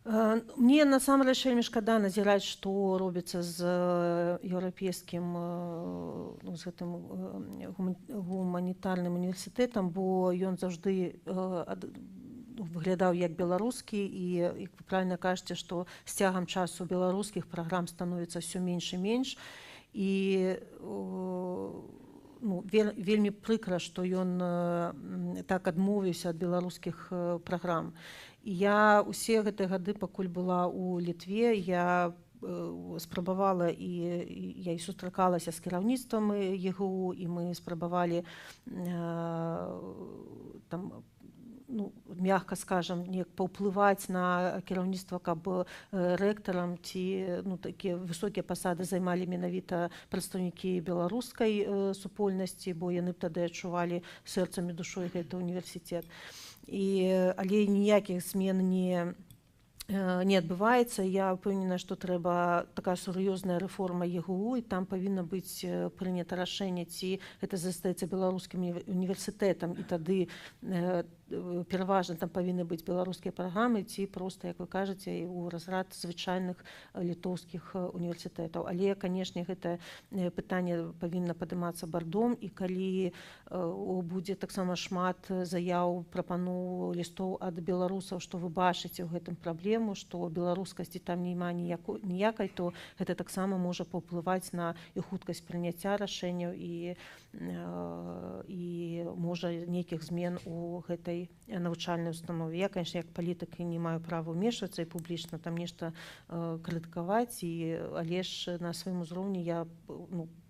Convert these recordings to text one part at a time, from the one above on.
Мне насамрэч вельмі шкада назіраць, што робіцца з еўрапейскім з гэтым гуманітарным універсітэтам, бо ён заўжды выглядаў як беларускі, і як вы правільна кажаце, што з цягам часу беларускіх праграм становіцца ўсё менш і менш, і вельмі прыкра, што ён так адмовіўся ад беларускіх праграм. І я ўсе гэтыя гады, пакуль была ў Літве, я спрабавала, і я і сустракалася з кіраўніцтвам ЕГУ, і мы спрабавалі там, мягка скажам, неяк паўплываць на кіраўніцтва, каб рэктарам ці такія высокія пасады займалі менавіта прадстаўнікі беларускай супольнасці, бо яны б тады адчувалі сэрцам і душой гэты універсітэт. Але ніякіх змен не адбываецца. Я ўпэўнена, што трэба такая сур'ёзная рэформа ЕГУ, і там павінна быць прынята рашэнне, ці гэта застаецца беларускім універсітэтам, і тады пераважна там павінны быць беларускія праграмы, ці проста, як вы кажаце, у разрад звычайных літоўскіх універсітэтаў. Але, канешне, гэта пытанне павінна падымацца бардом, і калі будзе таксама шмат заяў, прапаноў, лістоў ад беларусаў, што вы бачыце ў гэтым праблему, што беларускасці там няма ніякай, то гэта таксама можа паўплываць на і хуткасць прыняцця рашэнняў, і можа нейкіх змен у гэтай навучальнай установе. Я, конечно, як палітык не маю права ўмешвацца і публічна там нешта крытыкаваць, але ж на сваім узроўні я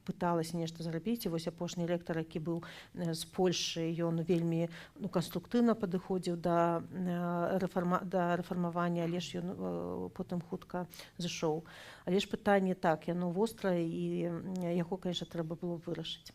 пыталася нешта зрабіць. І вось апошні рэктар, які быў з Польшы, ён вельмі канструктыўна падыходзіў да рэфармавання, але ж ён потым хутка зышоў. Але ж пытанне так, яно вострае, і яго, конечно, трэба было вырашыць.